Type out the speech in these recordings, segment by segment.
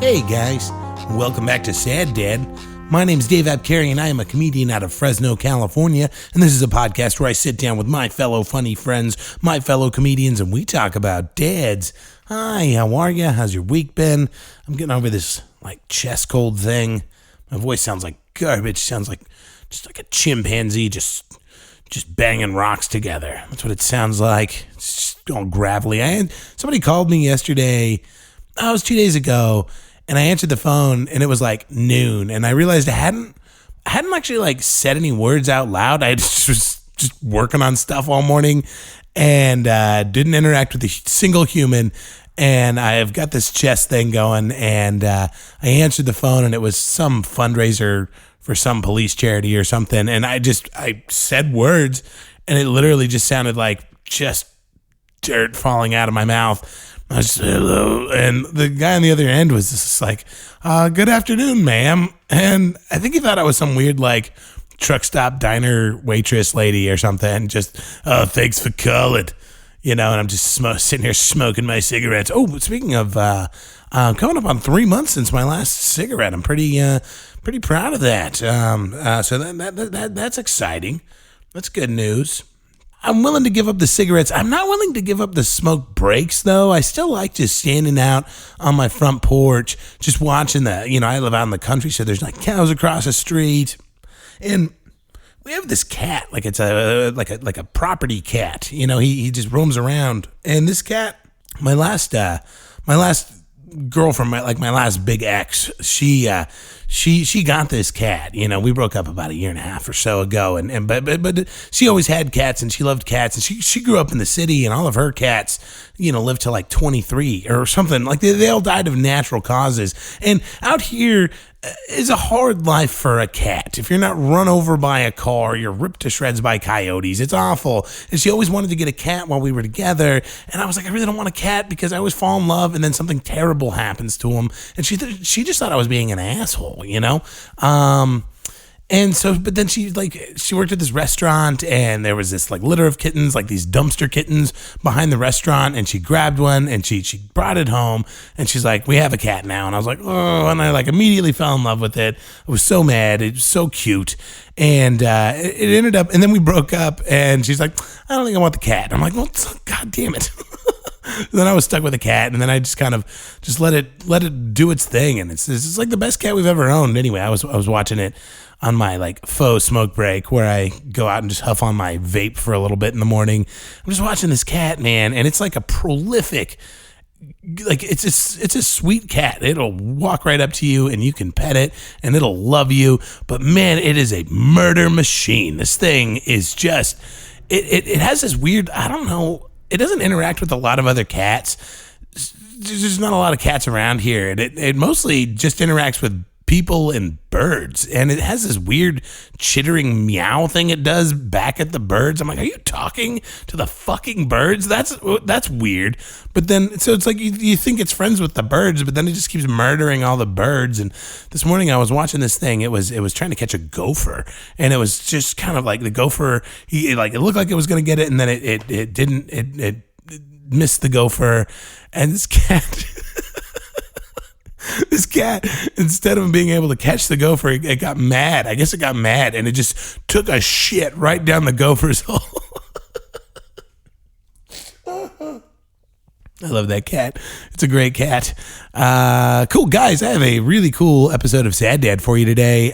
Hey guys, welcome back to Sad Dad. My name's Dave Abkary and I am a comedian out of Fresno, California, and this is a podcast where I sit down with my fellow funny friends, my fellow comedians, and we talk about dads. Hi, how are ya? How's your week been? I'm getting over this chest cold thing. My voice sounds like garbage, sounds like just like a chimpanzee just banging rocks together. That's what it sounds like. It's just all gravelly. Somebody called me yesterday, it was 2 days ago, and I answered the phone, and it was like noon, and I realized I hadn't actually said any words out loud. I was just working on stuff all morning, and didn't interact with a single human. And I've got this chest thing going, and I answered the phone, and it was some fundraiser for some police charity or something. And I said words, and it literally just sounded like just dirt falling out of my mouth. I was just, hello, and the guy on the other end was just like, good afternoon, ma'am. And I think he thought I was some weird, truck stop diner waitress lady or something. Just, thanks for calling, and I'm just sitting here smoking my cigarettes. Oh, speaking of, coming up on 3 months since my last cigarette. I'm pretty proud of that. So that's exciting. That's good news. I'm willing to give up the cigarettes. I'm not willing to give up the smoke breaks, though. I still like just standing out on my front porch, just watching I live out in the country, so there's cows across the street. And we have this cat, it's a property cat. He just roams around. And this cat, my last girlfriend, my last big ex, she got this cat. We broke up about 1.5 years or so ago, but she always had cats, and she loved cats, and she grew up in the city, and all of her cats lived to 23 or something. They all died of natural causes. And out here is a hard life for a cat. If you're not run over by a car, you're ripped to shreds by coyotes. It's awful. And she always wanted to get a cat while we were together. And I was like, I really don't want a cat because I always fall in love and then something terrible happens to him. And she just thought I was being an asshole, And so, but then she worked at this restaurant, and there was this litter of kittens, these dumpster kittens behind the restaurant, and she grabbed one and she brought it home, and she's like, we have a cat now. And I was like, oh, and I immediately fell in love with it. I was so mad. It was so cute. And it ended up, and then we broke up, and she's like, I don't think I want the cat. I'm like, well, God damn it. Then I was stuck with a cat, and then I just kind of just let it do its thing. And it's the best cat we've ever owned. Anyway, I was watching it on my faux smoke break where I go out and just huff on my vape for a little bit in the morning. I'm just watching this cat, man, and it's a prolific, it's a sweet cat. It'll walk right up to you and you can pet it and it'll love you. But man, it is a murder machine. This thing is just, it has this weird, I don't know, it doesn't interact with a lot of other cats. There's not a lot of cats around here. And it mostly just interacts with people and birds, and it has this weird chittering meow thing it does back at the birds. I'm like, are you talking to the fucking birds? That's weird. But then, so it's you think it's friends with the birds, but then it just keeps murdering all the birds. And this morning I was watching this thing. It was trying to catch a gopher, and it was just kind of the gopher. It looked like it was going to get it, and then it didn't. It missed the gopher, and this cat. This cat, instead of being able to catch the gopher, it got mad. I guess it got mad, and it just took a shit right down the gopher's hole. I love that cat. It's a great cat. Cool, guys. I have a really cool episode of Sad Dad for you today.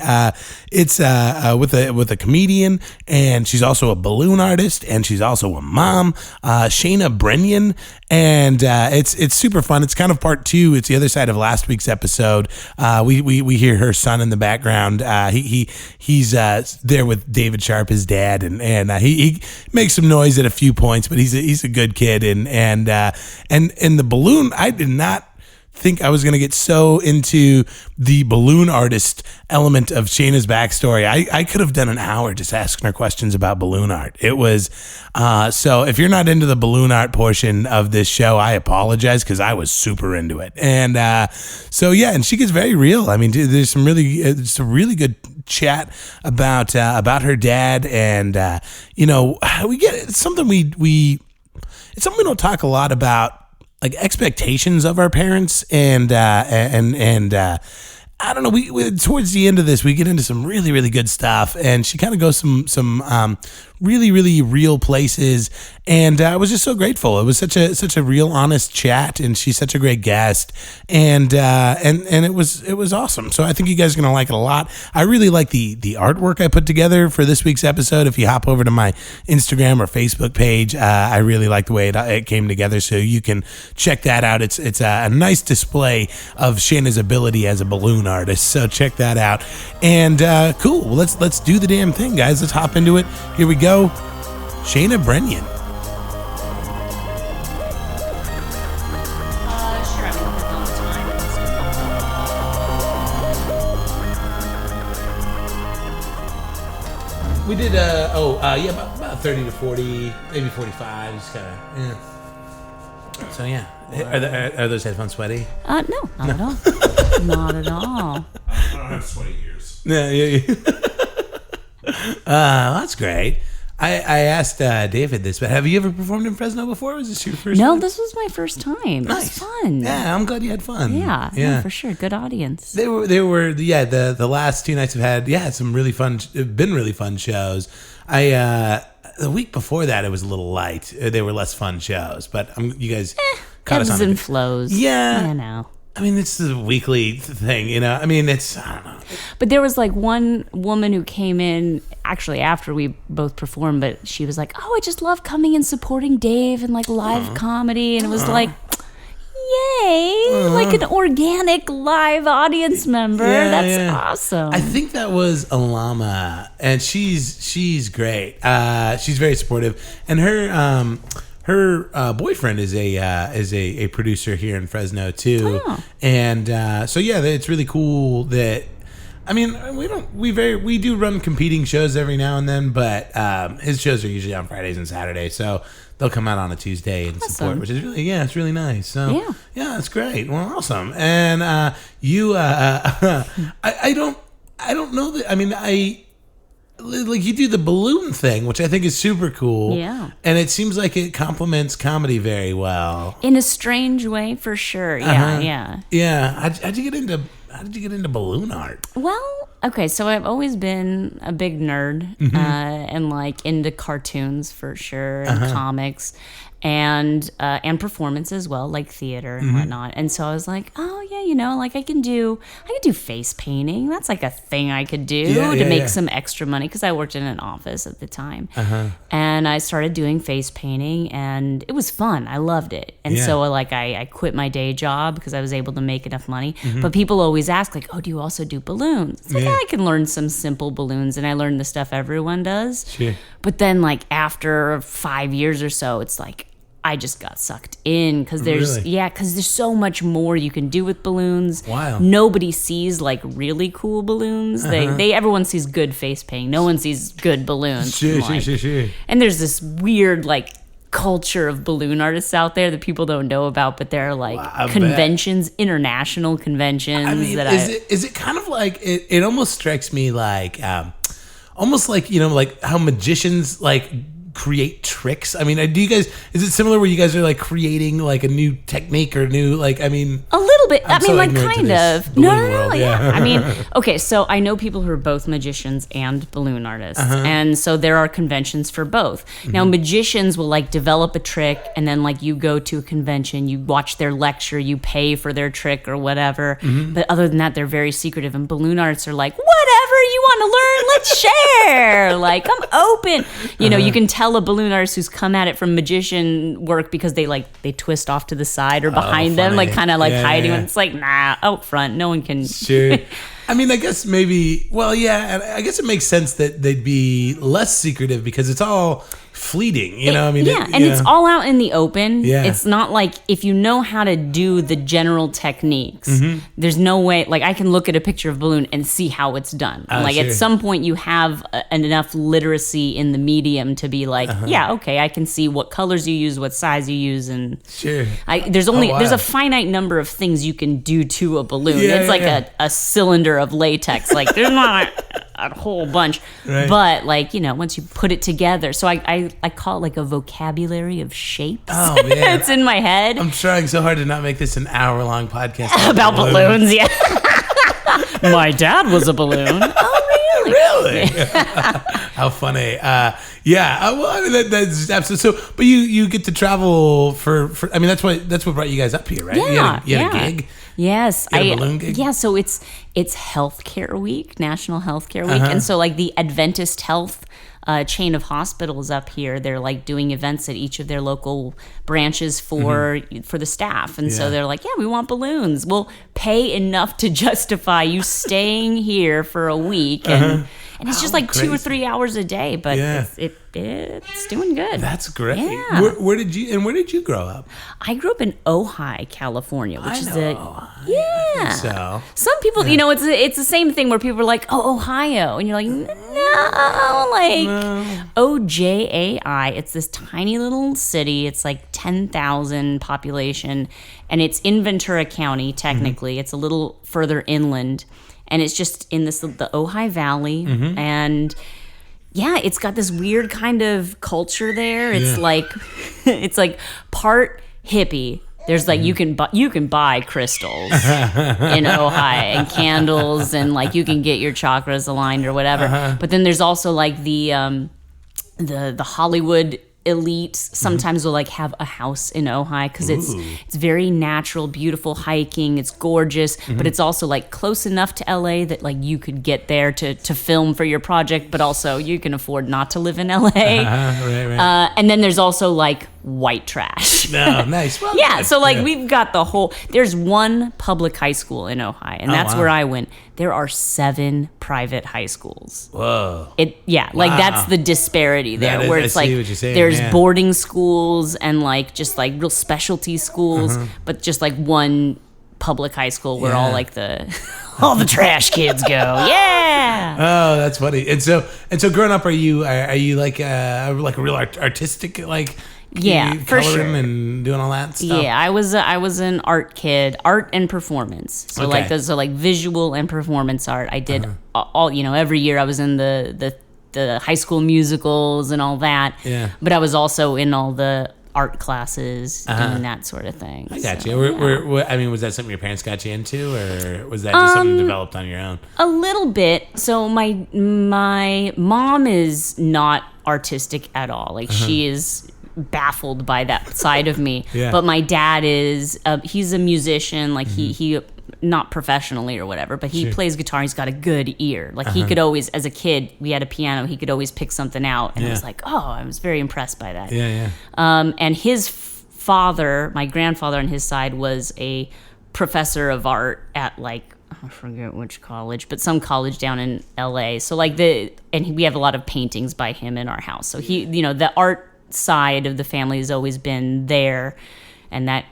It's with a comedian, and she's also a balloon artist, and she's also a mom, Shana Brenion, and it's super fun. It's kind of part two. It's the other side of last week's episode. We hear her son in the background. He's there with David Sharp, his dad, and he makes some noise at a few points, but he's a good kid, and the balloon, I did not think I was going to get so into the balloon artist element of Shana's backstory. I could have done an hour just asking her questions about balloon art. It was, so if you're not into the balloon art portion of this show, I apologize because I was super into it. And so, yeah, and she gets very real. I mean, there's some it's a really good chat about her dad. And, we get, it's something it's something we don't talk a lot about like expectations of our parents, and I don't know. We towards the end of this, we get into some really, really good stuff, and she kind of goes some really, really real places, and I was just so grateful. It was such a real, honest chat, and she's such a great guest, and it was awesome. So I think you guys are gonna like it a lot. I really like the artwork I put together for this week's episode. If you hop over to my Instagram or Facebook page, I really like the way it came together. So you can check that out. It's a nice display of Shana's ability as a balloon artist. So check that out. And cool. Well, let's do the damn thing, guys. Let's hop into it. Here we go. Shana Brenion. Sure, I'm working all the time. We did about 30 to 40, maybe 45. Just kind of So yeah, are those headphones sweaty? No, not at all. Not at all. I don't have sweaty ears. Yeah. That's great. I asked David this, but have you ever performed in Fresno before? Was this your first No, time? this was my first time. Nice. It was fun. Yeah, I'm glad you had fun. Yeah, no, for sure. Good audience. They were the last 2 nights have had some really fun, been really fun shows. The week before that it was a little light. They were less fun shows, but you guys caught us on Ebbs and flows. Yeah. You know. I mean, it's a weekly thing, you know. I mean, I don't know. But there was like one woman who came in actually after we both performed, but she was like, "Oh, I just love coming and supporting Dave and like live comedy," and it was like, "Yay!" Like an organic live audience member. That's awesome. I think that was Alama, and she's great. She's very supportive, and her boyfriend is a producer here in Fresno too, and so it's really cool that. I mean, we do run competing shows every now and then, but his shows are usually on Fridays and Saturdays, so they'll come out on a Tuesday and support, which is really it's really nice. So yeah, it's great. Well, awesome. And you, I don't know that. I mean, like you do the balloon thing, which I think is super cool. Yeah. And it seems like it complements comedy very well. In a strange way, for sure. Yeah. Yeah. How did you get into balloon art? Well, okay, so I've always been a big nerd and like into cartoons for sure, and comics, and performance as well, like theater and whatnot. And so I was like, oh yeah, like I could do face painting. That's like a thing I could do to make some extra money, because I worked in an office at the time. And I started doing face painting, and it was fun. I loved it. And so like I quit my day job because I was able to make enough money. But people always ask like, oh, do you also do balloons? It's like, I can learn some simple balloons, and I learned the stuff everyone does. Sure. But then like after 5 years or so, it's like I just got sucked in, because there's so much more you can do with balloons. Wow. Nobody sees like really cool balloons. Everyone sees good face painting. No one sees good balloons. Sure. And there's this weird like culture of balloon artists out there that people don't know about, but there are like conventions, international conventions. I mean, is it kind of like it almost strikes me like almost like, like how magicians like create tricks? I mean, is it similar where you guys are like creating like a new technique or new, like, I mean, a little bit. I mean, like kind of. No. World, yeah. I mean, okay, so I know people who are both magicians and balloon artists. And so there are conventions for both. Now, magicians will like develop a trick, and then like you go to a convention, you watch their lecture, you pay for their trick or whatever. But other than that, they're very secretive. And balloon artists are like, whatever you want to learn, let's share. Like, I'm open. You can tell a balloon artist who's come at it from magician work because they twist off to the side or behind them, like kind of like hiding. It's like, nah, out front, no one can. Sure. I mean, I guess maybe. Well, yeah, and I guess it makes sense that they'd be less secretive because it's all fleeting, I mean, it's all out in the open. Yeah. It's not like, if you know how to do the general techniques, there's no way, like I can look at a picture of balloon and see how it's done. At some point you have enough literacy in the medium to be like, okay, I can see what colors you use, what size you use, and there's a finite number of things you can do to a balloon. It's like a cylinder of latex. Like there's not a whole bunch. Right. But like, once you put it together, so I call it like a vocabulary of shapes. Oh, man. It's in my head. I'm trying so hard to not make this an hour-long podcast About balloons, yeah. My dad was a balloon. Oh, really? How funny. Well, I mean, that's absolutely so. But you get to travel for I mean, that's what brought you guys up here, right? Yeah, you had a gig? Yes. You had a balloon gig? Yeah, so it's Healthcare Week, National Healthcare Week. And so like the Adventist Health chain of hospitals up here, they're like doing events at each of their local branches for the staff. And so they're like, yeah, we want balloons. We'll pay enough to justify you staying here for a week. And it's just like crazy. 2 or 3 hours a day, but it's doing good. That's great. Yeah. Where did you grow up? I grew up in Ojai, California, which is I think so. Some people, it's the same thing where people are like, oh, Ohio. And you're like, no, Ojai. It's this tiny little city. It's like 10,000 population. And it's in Ventura County, technically. It's a little further inland. And it's just in the Ojai Valley. And yeah, it's got this weird kind of culture there. It's like part hippie. There's like you can buy crystals in Ojai and candles, and like you can get your chakras aligned or whatever. But then there's also like the Hollywood elite sometimes will like have a house in Ojai because it's very natural, beautiful hiking. It's gorgeous, but it's also like close enough to LA that like you could get there to film for your project, but also you can afford not to live in LA. Right. And then there's also like white trash. No, nice. Well, yeah, so like we've got there's one public high school in Ojai, and that's where I went. There are 7 private high schools. Whoa. That's the disparity there, where it's like there's boarding schools and like just like real specialty schools, but just like one public high school where all like all the trash kids go. Yeah. Oh, that's funny. And so growing up, are you like a real artistic like? Yeah, for sure. And doing all that stuff. Yeah, I was an art kid, art and performance. So like those are like visual and performance art. I did all every year I was in the high school musicals and all that. Yeah. But I was also in all the art classes doing that sort of thing. I got you. I mean, was that something your parents got you into, or was that just something developed on your own? A little bit. So my mom is not artistic at all. Like she is baffled by that side of me. But my dad is he's a musician. Like he not professionally or whatever, but he plays guitar. He's got a good ear. Like he could always, as a kid, we had a piano. He could always pick something out, and I was like, oh, I was very impressed by that. And his father, my grandfather on his side, was a professor of art at like, I forget which college, but some college down in LA. So like we have a lot of paintings by him in our house. So he, the art side of the family has always been there, and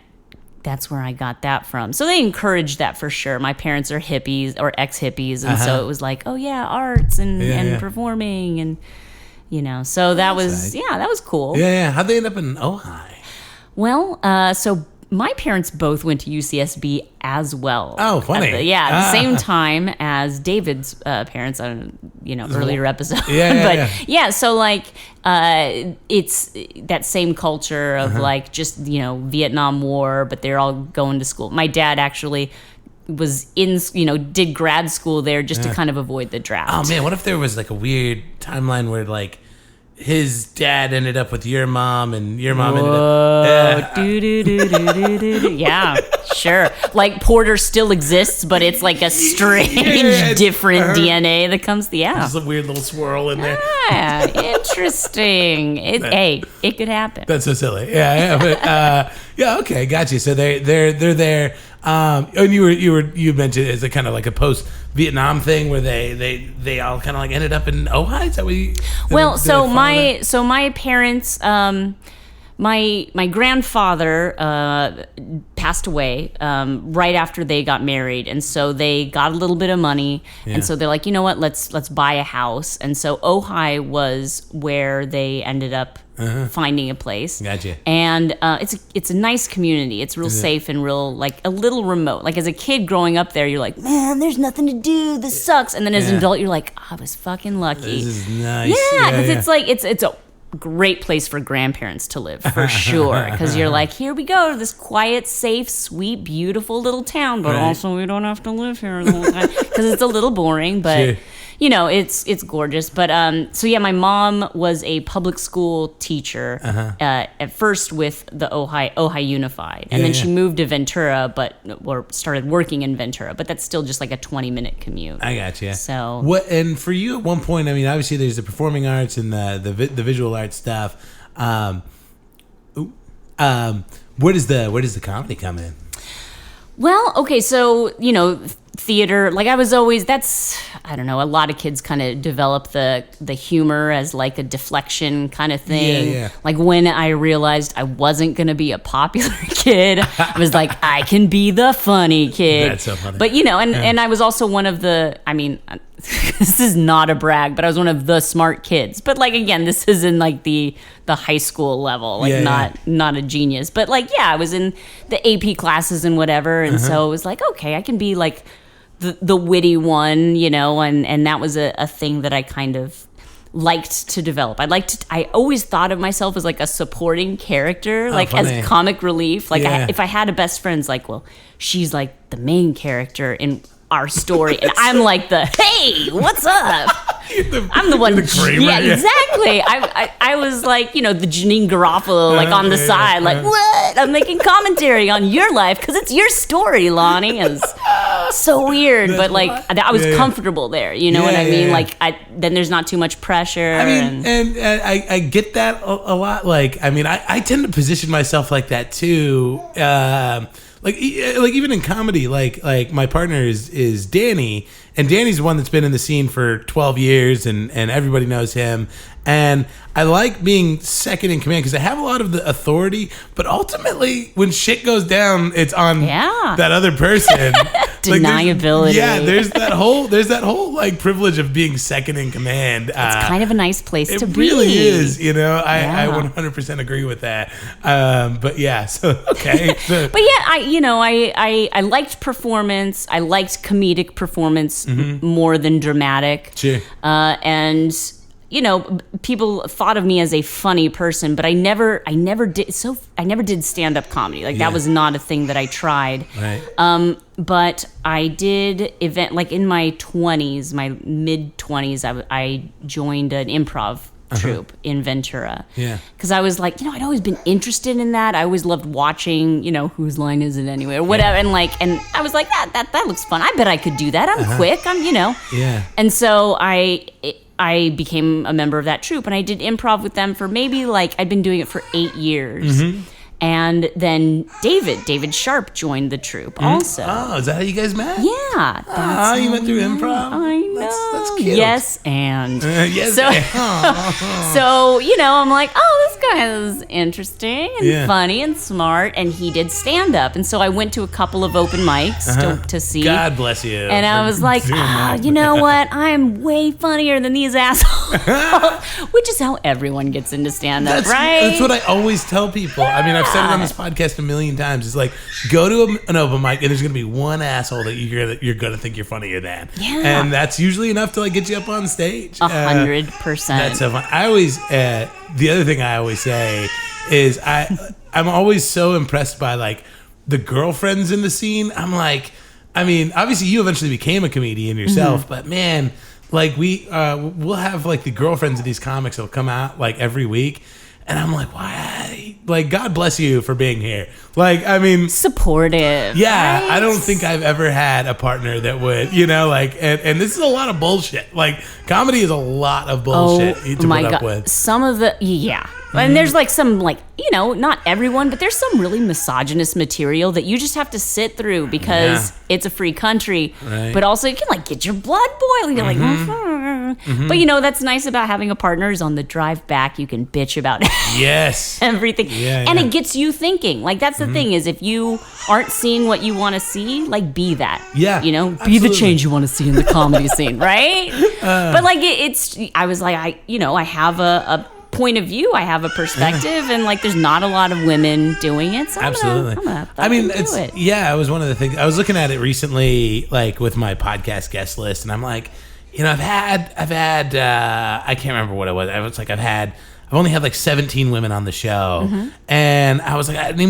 that's where I got that from. So they encouraged that for sure. My parents are hippies or ex-hippies, and so it was like, oh yeah, arts and performing, and so that was that was cool. How'd they end up in Ojai? Well, so my parents both went to UCSB as well. Oh, funny. At the same time as David's parents on earlier episode. So like it's that same culture of like just Vietnam War, but they're all going to school. My dad actually was did grad school there just to kind of avoid the draft. Oh man, what if there was like a weird timeline where like his dad ended up with your mom, and your mom ended up. Yeah, sure. Like Porter still exists, but it's like a strange, different DNA that comes. There's a weird little swirl in there. Yeah, interesting. It could happen. That's so silly. But, okay, got you. So they're there. And you mentioned it's a kind of like a post Vietnam thing where they all kind of like ended up in Ojai. Is that what you? Well, so my parents, my grandfather passed away right after they got married, and so they got a little bit of money, and so they're like, you know what, let's buy a house, and so Ojai was where they ended up finding a place. Gotcha. And it's a nice community. It's real safe and real, like, a little remote. Like, as a kid growing up there, you're like, man, there's nothing to do. This sucks. And then as an adult, you're like, I was fucking lucky. This is nice. Yeah, because it's like it's a great place for grandparents to live, for sure, because you're like, here we go to this quiet, safe, sweet, beautiful little town, but also we don't have to live here the whole time, because it's a little boring, but you know, it's gorgeous. But so yeah, my mom was a public school teacher at first with the Ojai Unified, and then she moved to Ventura, or started working in Ventura, but that's still just like a 20-minute commute. I got you. So what? And for you, at one point, I mean, obviously there's the performing arts and the visual arts stuff. Where does the comedy come in? Well, okay, so, you know, theater, like, I was always, I don't know, a lot of kids kind of develop the humor as like a deflection kind of thing. Yeah. Like, when I realized I wasn't going to be a popular kid, I was like, I can be the funny kid. That's so funny. But, you know, and I was also one of the, I mean, this is not a brag, but I was one of the smart kids. But, like, again, this is in like the high school level, like not a genius. But, like, yeah, I was in the AP classes and whatever, and so it was like, okay, I can be like the witty one, you know, and that was a thing that I kind of liked to develop. I always thought of myself as like a supporting character, like funny. as comic relief. Like if I had a best friend, it's like, well, she's like the main character in our story, and I'm like the, hey, what's up? I'm the one. The Kramer, yeah, exactly. I was like, you know, the Janine Garofalo, like on the side, like, what? I'm making commentary on your life because it's your story, Lonnie. And it's so weird, but like I was comfortable there. You know what I mean? Like then there's not too much pressure. I mean, and I get that a lot. Like, I mean, I tend to position myself like that too. Like even in comedy, like my partner is Danny, and Danny's the one that's been in the scene for 12 years, and everybody knows him. And I like being second in command because I have a lot of the authority, but ultimately when shit goes down, it's on that other person. Deniability. There's that whole like privilege of being second in command. It's kind of a nice place to be. It really is, you know. I 100% agree with that. But yeah, so okay. But yeah, I liked performance. I liked comedic performance more than dramatic. Sure. And you know, people thought of me as a funny person, but I never did stand-up comedy. Like that was not a thing that I tried. Right. But I did like in my 20s, my mid-20s, I joined an improv troupe in Ventura. Yeah. Because I was like, you know, I'd always been interested in that. I always loved watching, you know, whose line is it anyway, or whatever. Yeah. And I was like, that looks fun. I bet I could do that. I'm quick. I'm, you know. Yeah. And so I became a member of that troupe, and I did improv with them for maybe like, I'd been doing it for 8 years. And then David Sharp joined the troupe also. Oh, is that how you guys met? Yeah. You went through improv? I know. That's cute. Yes, and. Yes. So, you know, I'm like, oh, this guy is interesting and funny and smart, and he did stand-up. And so I went to a couple of open mics to see. God bless you. And I was like, you know what? I'm way funnier than these assholes. Which is how everyone gets into stand-up, right? That's what I always tell people. I mean, I've said it on this podcast a million times. It's like, go to an open mic, and there's going to be one asshole that you're going to think you're funnier than. Yeah. And that's usually enough to like get you up on stage. 100%. That's so fun. I always, the other thing I always say is I'm always so impressed by like the girlfriends in the scene. I'm like, I mean, obviously you eventually became a comedian yourself, but man, like we'll have like the girlfriends of these comics that'll come out like every week. And I'm like, why? Like, God bless you for being here. Like, I mean, supportive. Yeah, right? I don't think I've ever had a partner that would, you know, like, and this is a lot of bullshit. Like, comedy is a lot of bullshit to put up with. Some of the, And there's like some not everyone, but there's some really misogynist material that you just have to sit through because it's a free country. Right. But also you can like get your blood boiling. You're like, but that's nice about having a partner is on the drive back you can bitch about everything. And it gets you thinking. Like that's the thing is if you aren't seeing what you want to see, like be that. Yeah. Be absolutely. the change you want to see in the comedy scene, right? But like I was like I have a point of view, I have a perspective, and like there's not a lot of women doing it. So Absolutely. I'm gonna do it. It was one of the things I was looking at it recently, like with my podcast guest list, and I'm like, I've had I can't remember what it was. I was like I've only had like 17 women on the show, and I was like I need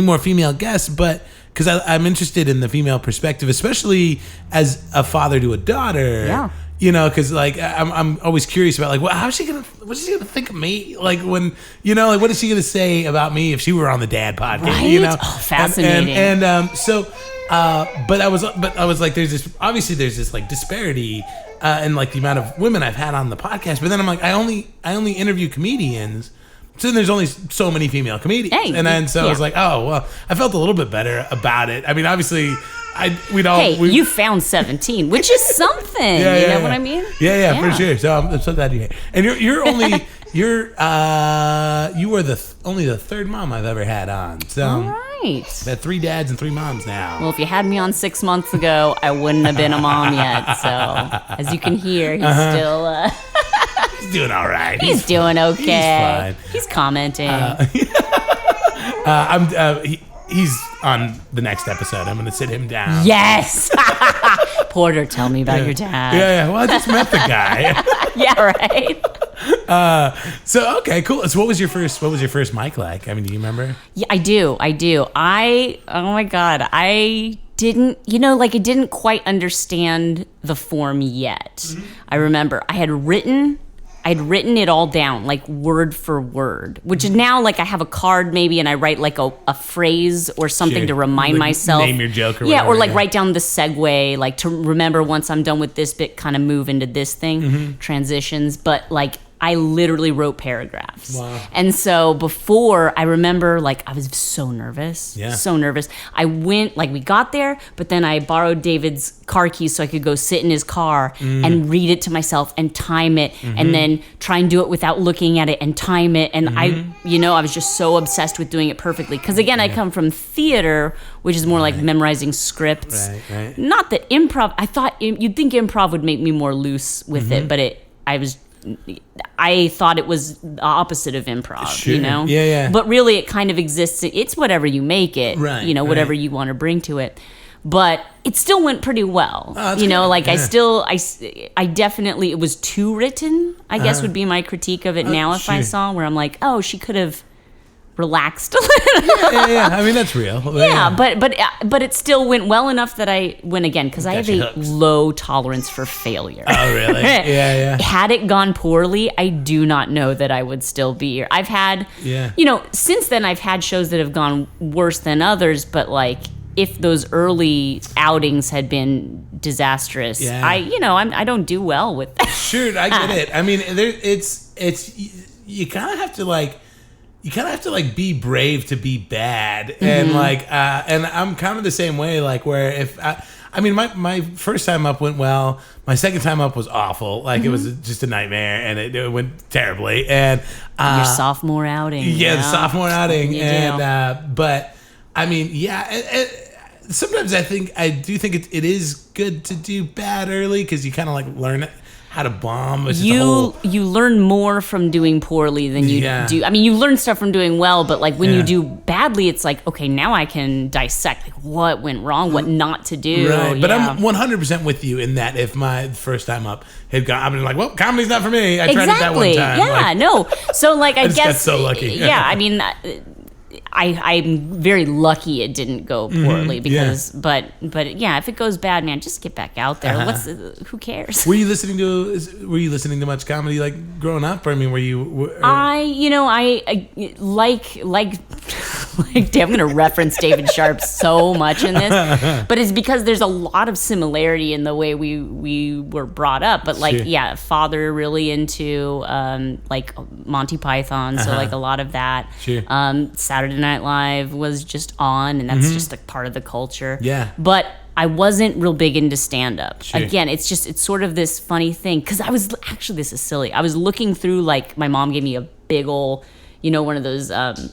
more female guests, but because I'm interested in the female perspective, especially as a father to a daughter. Yeah. Because like I'm always curious about like what's she gonna think of me, like when like what is she gonna say about me if she were on the dad podcast, right? Fascinating. And but I was like there's this like disparity in like the amount of women I've had on the podcast, but then I'm like I only interview comedians. So there's only so many female comedians, and then I was like, oh well, I felt a little bit better about it. I mean, obviously, you found 17, which is something. You know what I mean? Yeah, for sure. So I'm so glad you're here. And you're only you are only the third mom I've ever had on. So all right, I've had 3 dads and 3 moms now. Well, if you had me on 6 months ago, I wouldn't have been a mom yet. So as you can hear, he's still. He's doing all right. He's doing okay. He's fine. He's commenting. He's on the next episode. I'm going to sit him down. Yes. Porter, tell me about your dad. Yeah. Well, I just met the guy. Yeah, right. So okay, cool. So what was your first mic like? I mean, do you remember? Yeah, I do. Oh my God. I didn't, I didn't quite understand the form yet. Mm-hmm. I remember I had written it all down, like word for word, which is now like I have a card maybe and I write like a phrase or something to remind myself. Name your joke or whatever. Or like write down the segue, like to remember once I'm done with this bit, kind of move into this thing, transitions. But like I literally wrote paragraphs. Wow. And so before, I remember like I was so nervous. Yeah. So nervous. I went, like we got there, but then I borrowed David's car keys so I could go sit in his car and read it to myself and time it and then try and do it without looking at it and time it. And I was just so obsessed with doing it perfectly. Because again, I come from theater, which is more like memorizing scripts. Right. Not that improv, I thought you'd think improv would make me more loose with it, but I thought it was the opposite of improv, Sure. Yeah. But really, it kind of exists. It's whatever you make it, right, whatever you want to bring to it. But it still went pretty well, good. I definitely, it was too written, I guess would be my critique of it now if I saw, where I'm like, oh, she could have relaxed a little. Yeah. I mean, that's real. But it still went well enough that I went again because I have a low tolerance for failure. Oh, really? Yeah. Had it gone poorly, I do not know that I would still be here. I've had, since then I've had shows that have gone worse than others, but like if those early outings had been disastrous, I don't do well with that. Sure, I get it. I mean, you kind of have to like. You kind of have to like be brave to be bad, and and I'm kind of the same way. Like where if my first time up went well, my second time up was awful. Like it was just a nightmare, and it went terribly. And your sophomore outing, the sophomore outing, and but I mean, sometimes I do think it is good to do bad early because you kind of like learn it. How to bomb. You learn more from doing poorly than you do. I mean, you learn stuff from doing well, but like when you do badly, it's like, okay, now I can dissect like what went wrong, what not to do. Right. But I'm 100% with you in that if my first time up had gone, I've been like, well, comedy's not for me. I tried it that one time. Yeah, no. So like, I guess. got so lucky. Yeah, I mean, I'm very lucky it didn't go poorly because, but yeah, if it goes bad, man, just get back out there. Who cares? Were you listening to much comedy like growing up? Or I mean, were you? I like like I'm going to reference David Sharp so much in this, but it's because there's a lot of similarity in the way we were brought up. But like, Sure. father really into like Monty Python, so like a lot of that. Sure. Saturday Night Live was just on, and that's just like part of the culture. Yeah. But I wasn't real big into stand-up. Sure. Again, it's sort of this funny thing, because I was, actually, this is silly. I was looking through, like, my mom gave me a big ol', one of those,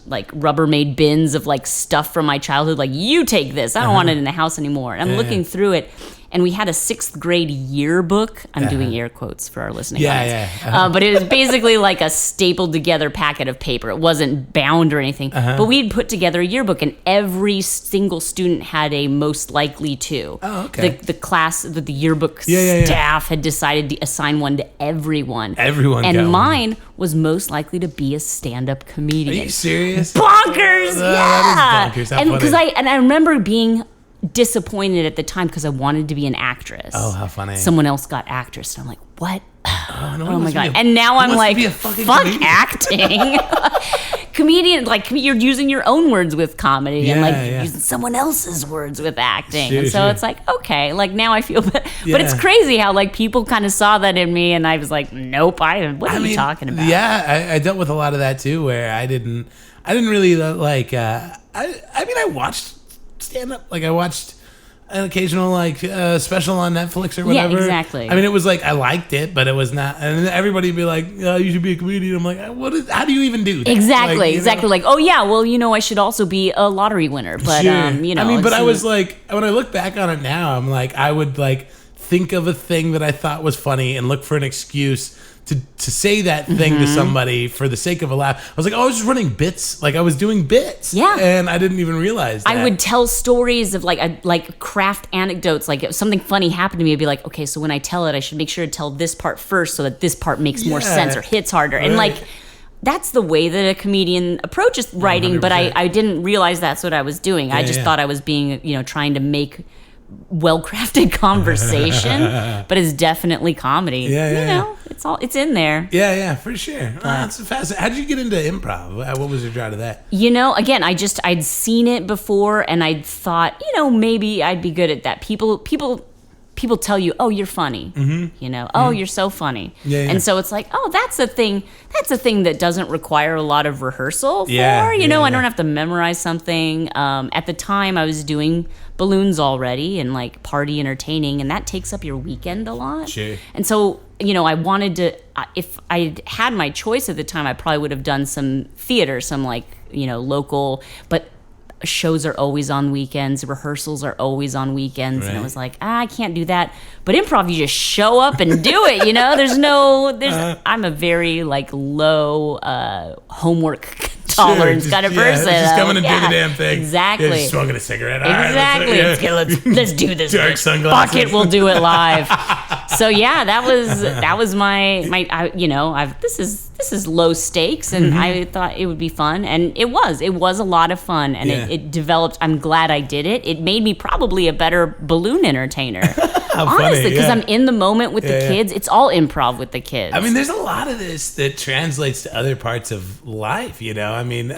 like, Rubbermaid bins of, like, stuff from my childhood. Like, you take this. I don't want it in the house anymore. And I'm looking through it, and we had a 6th grade yearbook. I'm doing air quotes for our listening audience. But it was basically like a stapled together packet of paper. It wasn't bound or anything. But we'd put together a yearbook, and every single student had a most likely to. Oh, okay. The class, the yearbook staff had decided to assign one to everyone. Everyone got And one. mine was most likely to be a stand-up comedian. Are you serious? Bonkers! That is bonkers. How And funny. I remember being disappointed at the time because I wanted to be an actress. Oh, how funny. Someone else got actress, and I'm like, what? Oh my God. And now I'm like, fuck comedian? acting. Comedian, like, you're using your own words with comedy and like Yeah. using someone else's words with acting. Sure, and so sure. it's like, okay, like now I feel bad. Yeah. But it's crazy how like people kind of saw that in me, and I was like, nope, what are you talking about? Yeah, I dealt with a lot of that too, where I didn't really like. I watched stand up. Like I watched an occasional like special on Netflix or whatever. Yeah, exactly. I mean, it was like I liked it, but it was not. And everybody would be like, "Oh, you should be a comedian." I'm like, how do you even do that? Exactly, Like, you exactly. know? Like, oh yeah, well, I should also be a lottery winner, but Sure. I mean, but I was like, when I look back on it now, I'm like, I would like think of a thing that I thought was funny and look for an excuse to say that thing to somebody for the sake of a laugh. I was like, I was just running bits. Like I was doing bits. Yeah. And I didn't even realize that. I would tell stories of like craft anecdotes. Like if something funny happened to me, I'd be like, okay, so when I tell it, I should make sure to tell this part first so that this part makes more Yeah. sense or hits harder. And Right. like, that's the way that a comedian approaches writing, but 100%. I didn't realize that's what I was doing. I just thought I was being, trying to make well-crafted conversation, but it's definitely comedy. Yeah. It's in there. Yeah, for sure. That's fascinating. How did you get into improv? What was your draw to that? Again, I'd seen it before, and I thought, maybe I'd be good at that. People tell you, oh, you're funny. Oh, you're so funny. Yeah. And so it's like, oh, that's a thing that doesn't require a lot of rehearsal for. I don't have to memorize something. At the time, I was doing balloons already and like party entertaining, and that takes up your weekend a lot. Sure. And so, I wanted to, if I had my choice at the time, I probably would have done some theater, some like, local, but shows are always on weekends, rehearsals are always on weekends, and I Right. was like, I can't do that. But improv, you just show up and do it, I'm a very like low homework tolerance kind of person. Just coming and do Yeah, the damn thing. Exactly. Yeah, just smoking a cigarette. All right, Exactly. Let's do this. Dark sunglasses. Fuck it, we'll do it live. So yeah, that was my this is low stakes, and I thought it would be fun, and it was a lot of fun, and Yeah. it developed. I'm glad I did it. It made me probably a better balloon entertainer. How Honestly, funny, because yeah. I'm in the moment with the Yeah. kids. It's all improv with the kids. I mean, there's a lot of this that translates to other parts of life, I mean,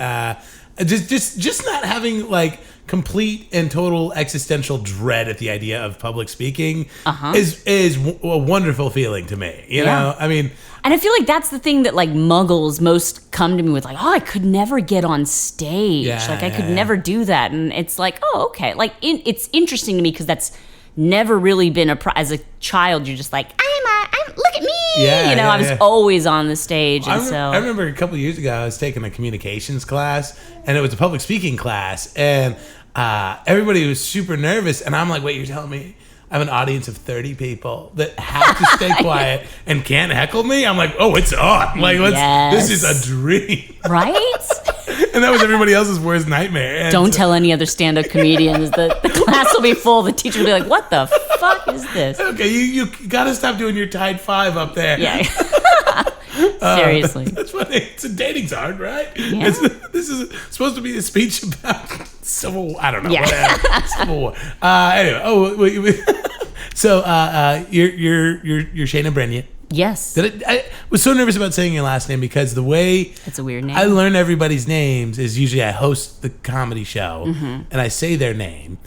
just not having like complete and total existential dread at the idea of public speaking is a wonderful feeling to me. You know, I mean, and I feel like that's the thing that like muggles most come to me with, like, oh, I could never get on stage. Yeah, like I could yeah. never do that. And it's like, oh, okay. Like it's interesting to me because that's never really been as a child. You're just like, I'm look at me. Yeah, I was yeah. always on the stage. And I remember a couple of years ago, I was taking a communications class, and it was a public speaking class, and everybody was super nervous. And I'm like, wait, you're telling me I have an audience of 30 people that have to stay quiet and can't heckle me? I'm like, oh, it's on. Like, this is a dream. Right? And that was everybody else's worst nightmare. And Don't tell any other stand-up comedians. The class will be full. The teacher will be like, what the fuck is this? Okay, you got to stop doing your Tide 5 up there. Yeah. Seriously. That's funny. It's a dating's hard, right? Yeah. This is supposed to be a speech about Civil War. I don't know. Yeah. Whatever. Civil War. Anyway, so you're Shana Brenion. Yes. Was was so nervous about saying your last name because the way It's a weird name. I learn everybody's names is usually I host the comedy show and I say their name.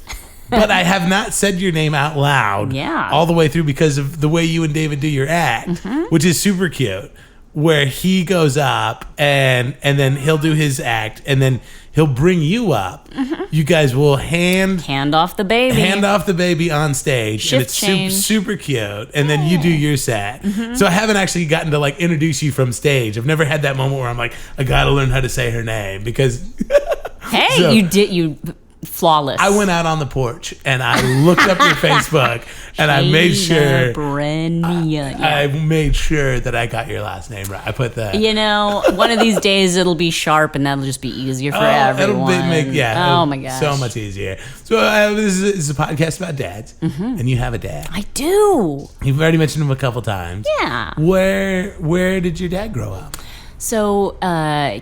But I have not said your name out loud all the way through because of the way you and David do your act, which is super cute, where he goes up and then he'll do his act and then he'll bring you up. You guys will hand off the baby on stage. Shift and it's change. super cute. And then you do your set. So I haven't actually gotten to like introduce you from stage. I've never had that moment where I'm like, I got to learn how to say her name because... Hey, So- you flawless. I went out on the porch and I looked up your Facebook and I made Shana sure Brenion. I made sure that I got your last name right. I put that. You know, one of these days it'll be sharp and that'll just be easier for everyone. Oh my gosh. So much easier. So this is a podcast about dads, and you have a dad. I do. You've already mentioned him a couple times. Yeah. Where did your dad grow up? So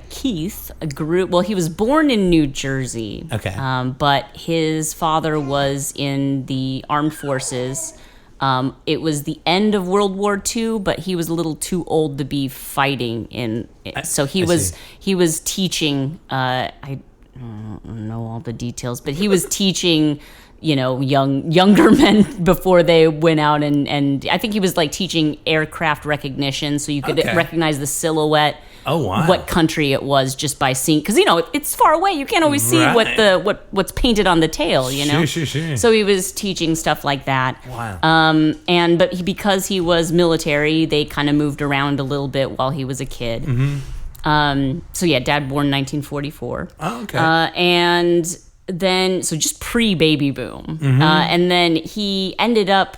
Keith he was born in New Jersey. Okay. But his father was in the armed forces. It was the end of World War II, but he was a little too old to be fighting so he was teaching, I don't know all the details, but he was teaching, younger men before they went out and I think he was like teaching aircraft recognition so you could recognize the silhouette. Oh wow! What country it was just by seeing, because it's far away. You can't always see what's painted on the tail. Sure. So he was teaching stuff like that. Wow. Because he was military, they kind of moved around a little bit while he was a kid. Dad born 1944. Oh, okay. And then just pre-baby boom, and then he ended up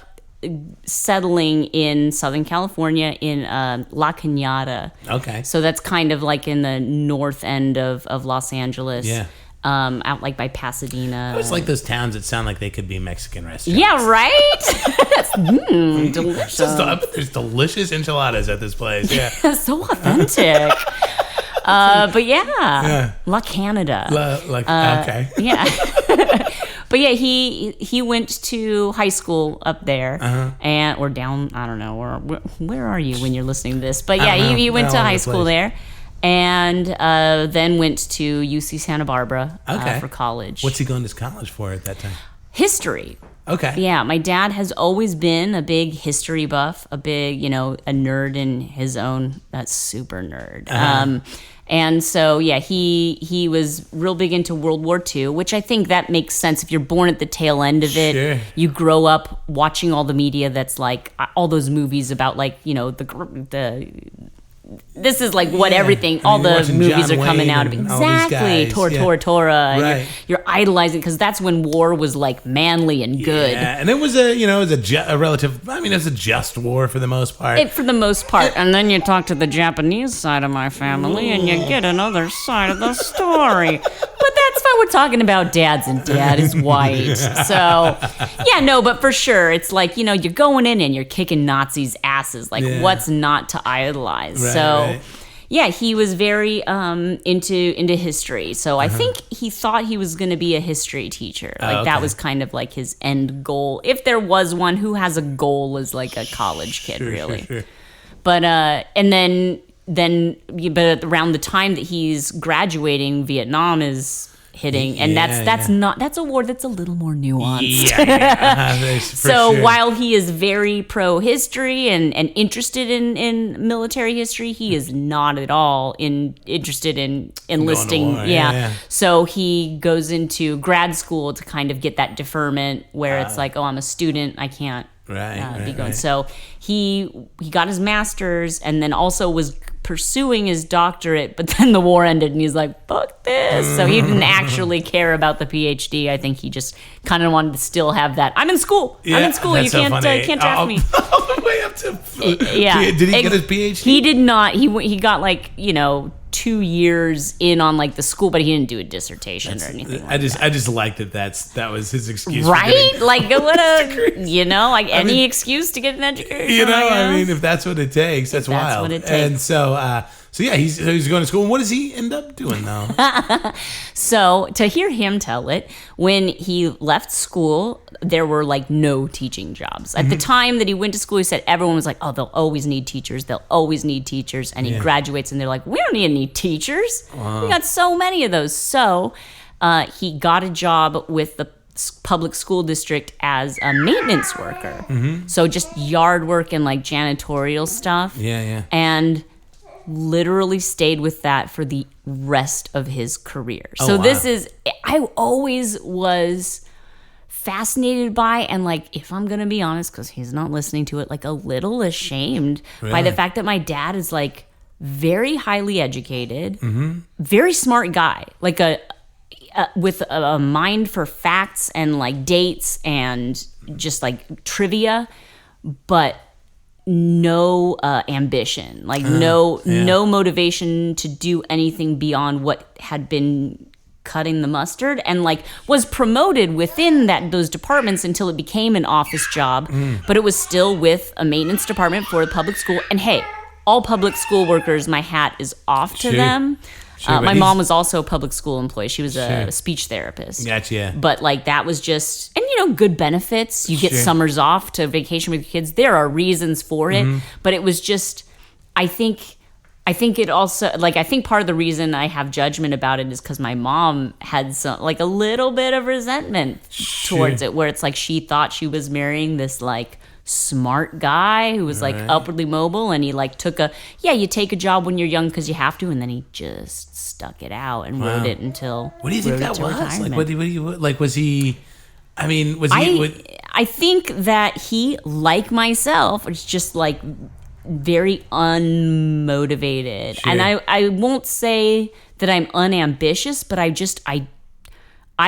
settling in Southern California in La Cañada. Okay. So that's kind of like in the north end of Los Angeles. Yeah. Out like by Pasadena. It's like those towns that sound like they could be Mexican restaurants. Yeah, right? Delicious. There's delicious enchiladas at this place. Yeah. So authentic. But yeah. La Canada. Okay. Yeah. But yeah, he went to high school up there, or down. I don't know, or where are you when you're listening to this? But yeah, he went to high school there, and then went to UC Santa Barbara for college. What's he going to college for at that time? History. Okay. Yeah, my dad has always been a big history buff, a big, a nerd in his own. That's super nerd. And so, yeah, he was real big into World War II, which I think that makes sense. If you're born at the tail end of it, Sure. You grow up watching all the media that's like all those movies about like, this is like what everything, all the movies John are coming Wayne out of. and all these Exactly. guys. Tora. And Right. you're idolizing because that's when war was like manly and good. Yeah, and it was a relative. I mean, it was a just war for the most part. For the most part. And then you talk to the Japanese side of my family and you get another side of the story. But that's why we're talking about dads, and dad is white. So, yeah, no, but for sure, it's like, you're going in and you're kicking Nazis' asses. Like, what's not to idolize? Right, so, right. yeah, he was very into history. So I think he thought he was going to be a history teacher. Like that was kind of like his end goal. If there was one, who has a goal as like a college kid, really. Sure. But and then but around the time that he's graduating, Vietnam is hitting, and that's a war that's a little more nuanced. So while he is very pro history and interested in military history, he is not at all interested in enlisting. War. Yeah. So he goes into grad school to kind of get that deferment where it's like, oh, I'm a student, I can't be going. Right. So he got his master's and then also was pursuing his doctorate, but then the war ended and he's like, fuck this. So he didn't actually care about the PhD. I think he just kind of wanted to still have that. I'm in school. You can't draft me. All the way up to yeah. Did he get his PhD? He did not. He got like 2 years in on like the school, but he didn't do a dissertation or anything. I just liked that was his excuse, right? Like what any excuse to get an education. I mean, if that's what it takes, that's wild. What it takes. And so, So yeah, he's going to school. And what does he end up doing though? So to hear him tell it, when he left school, there were like no teaching jobs. At the time that he went to school, he said everyone was like, oh, they'll always need teachers. They'll always need teachers. And he graduates and they're like, we don't need any teachers. Wow. We got so many of those. So he got a job with the public school district as a maintenance worker. So just yard work and like janitorial stuff. Yeah. And literally stayed with that for the rest of his career. I always was fascinated by, and like, if I'm gonna be honest, because he's not listening to it, like a little ashamed by the fact that my dad is like very highly educated, very smart guy, like with a mind for facts and like dates and just like trivia, but no ambition, like no motivation to do anything beyond what had been cutting the mustard, and like was promoted within those departments until it became an office job, but it was still with a maintenance department for a public school. And hey, all public school workers, my hat is off to them. My mom was also a public school employee. She was a speech therapist. Gotcha. But like that was just, and good benefits. You get summers off to vacation with your kids. There are reasons for it. But it was just, I think it also, like, I think part of the reason I have judgment about it is because my mom had some, like, a little bit of resentment towards it, where it's like she thought she was marrying this like smart guy who was like upwardly mobile, and he like you take a job when you're young because you have to, and then he just stuck it out and rode it until what do you think that was retirement. Like what do you like, was he, I mean, was he I think that he, like myself, was just like very unmotivated. And I won't say that I'm unambitious, but I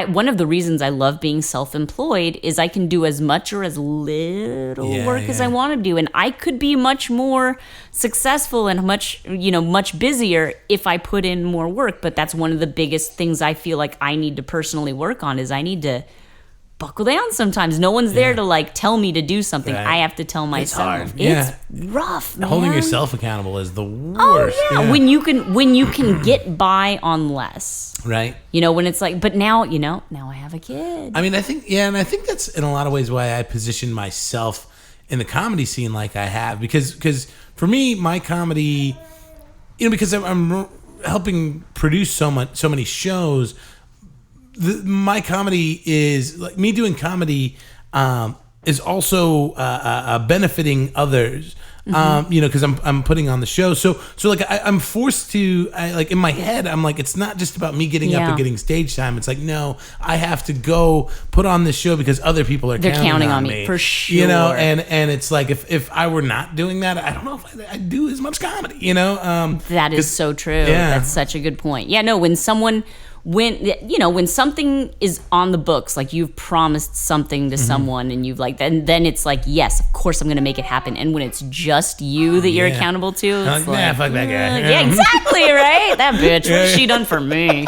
one of the reasons I love being self-employed is I can do as much or as little work as I want to do. And I could be much more successful and much busier if I put in more work. But that's one of the biggest things I feel like I need to personally work on, is I need to buckle down sometimes. No one's there to like tell me to do something. I have to tell myself. It's rough, man. Holding yourself accountable is the worst. Oh yeah. When you can get by on less. Right. When it's like, but now I have a kid. I mean, I think that's in a lot of ways why I position myself in the comedy scene like I have, because for me, my comedy, because I'm helping produce so many shows. My comedy is like, me doing comedy is also benefiting others, because I'm putting on the show. So like I'm forced to, like in my head, I'm like, it's not just about me getting up and getting stage time. It's like, no, I have to go put on this show because other people are counting on me for sure. And it's like, if I were not doing that, I don't know if I'd do as much comedy. That is so true. Yeah. That's such a good point. Yeah, no, when something is on the books, like you've promised something to someone and you've like, then it's like, yes, of course I'm going to make it happen. And when it's just you that you're accountable to, it's like, fuck that guy. Yeah, exactly, right? That bitch, what's she done for me?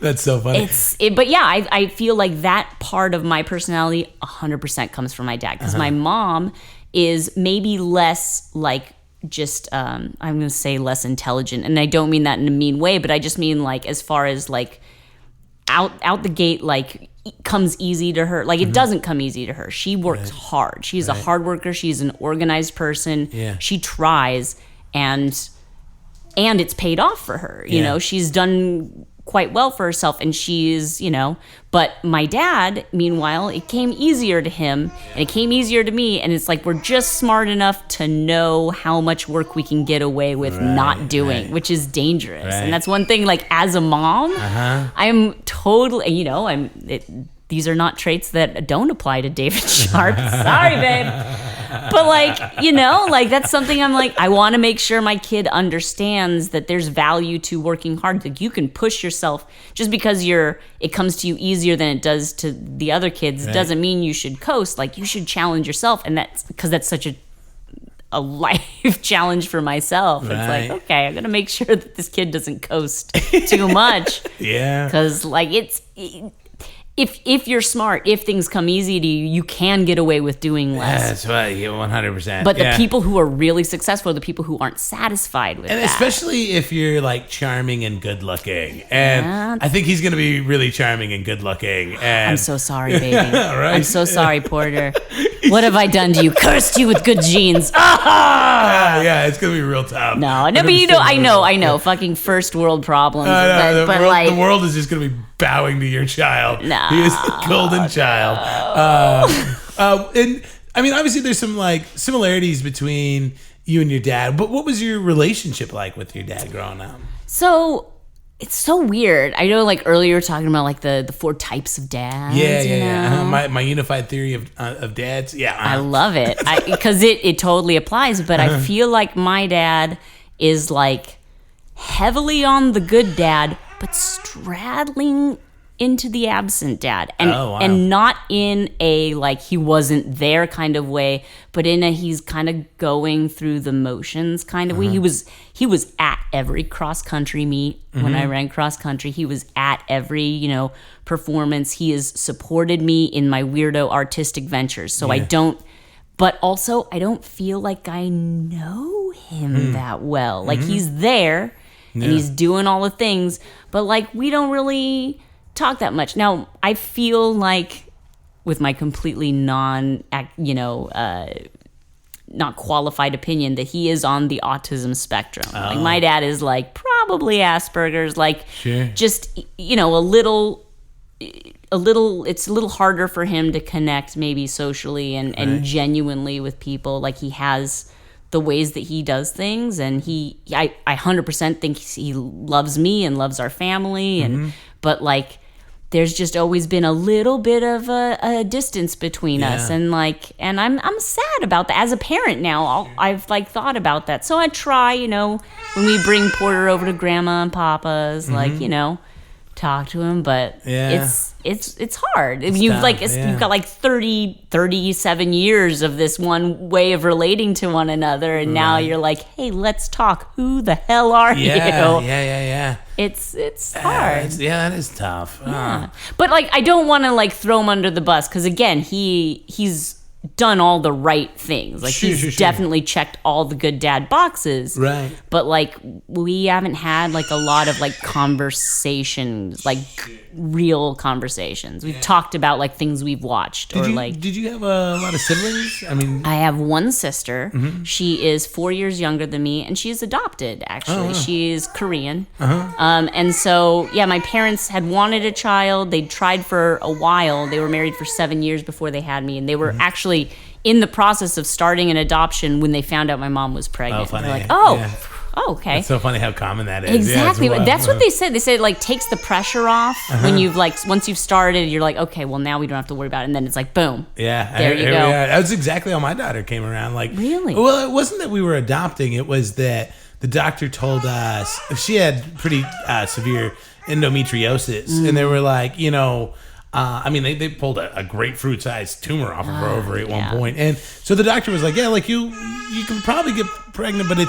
That's so funny. But yeah, I feel like that part of my personality 100% comes from my dad, because my mom is maybe less like, just I'm gonna say less intelligent, and I don't mean that in a mean way, but I just mean like, as far as like out the gate, like comes easy to her. Like it doesn't come easy to her. She works hard. She's a hard worker. She's an organized person. She tries, and it's paid off for her. She's done quite well for herself, and she's, but my dad, meanwhile, it came easier to him and it came easier to me, and it's like, we're just smart enough to know how much work we can get away with not doing, which is dangerous. And that's one thing, like as a mom, I'm totally, these are not traits that don't apply to David Sharp. Sorry, babe. But like, like that's something I'm like, I want to make sure my kid understands that there's value to working hard. Like you can push yourself, just because it comes to you easier than it does to the other kids, doesn't mean you should coast. Like you should challenge yourself. And that's because that's such a life challenge for myself. It's like, okay, I'm going to make sure that this kid doesn't coast too much. Yeah. Because like if you're smart, if things come easy to you, you can get away with doing less. That's right. Yeah, 100%. But the people who are really successful are the people who aren't satisfied with and that. especially if you're like charming and good looking. And I think he's going to be really charming and good looking. And I'm so sorry, baby. Right? I'm so sorry, Porter. What have I done to you? Cursed you with good genes. Yeah, it's going to be real tough. No, but I know. Fucking first world problems. The world is just going to be bowing to your child. No, he is the golden child. And I mean, obviously, there's some like similarities between you and your dad. But what was your relationship like with your dad growing up? So it's so weird. I know, like earlier, we were talking about like the 4 types of dads. Yeah. My unified theory of dads. Yeah, I love it because it totally applies. But I feel like my dad is like heavily on the good dad, but straddling into the absent dad, and not in a like he wasn't there kind of way, but in a he's kind of going through the motions kind of way. He was at every cross country meet when I ran cross country. He was at every performance. He has supported me in my weirdo artistic ventures. So I don't feel like I know him that well. Like he's there and he's doing all the things, but like we don't really talk that much. Now, I feel like with my completely not qualified opinion that he is on the autism spectrum. Oh. Like my dad is like probably Asperger's, like just a little it's a little harder for him to connect maybe socially and genuinely with people. Like he has the ways that he does things, and I 100% think he loves me and loves our family, and but like there's just always been a little bit of a distance between us, and I'm sad about that. As a parent now, I've like thought about that. So I try, when we bring Porter over to Grandma and Papa's, talk to him, but it's hard. I mean, you've got like 37 years of this one way of relating to one another, and now you're like, hey, let's talk. Who the hell are you? Yeah. It's hard. That is tough. Yeah. But like, I don't want to like throw him under the bus, because again, he's done all the right things. Like he's definitely checked all the good dad boxes. Right. But like we haven't had like a lot of like conversations, like real conversations. We've talked about like things we've watched. Did you have a lot of siblings? I mean, I have one sister. She is 4 years younger than me, and she's adopted actually. Oh, wow. She's Korean. And so my parents had wanted a child. They'd tried for a while. They were married for 7 years before they had me, and they were actually in the process of starting an adoption when they found out my mom was pregnant. Oh, funny. They're like, okay. It's so funny how common that is. Exactly. That's what they said. They said it like takes the pressure off when you've like, once you've started, you're like, okay, well now we don't have to worry about it. And then it's like, boom. Yeah. There you go. That was exactly how my daughter came around. Like, really? Well, it wasn't that we were adopting. It was that the doctor told us she had pretty severe endometriosis. And they were like, they pulled a grapefruit-sized tumor off of her ovary at one point, and so the doctor was like, "Yeah, like you can probably get pregnant, but we're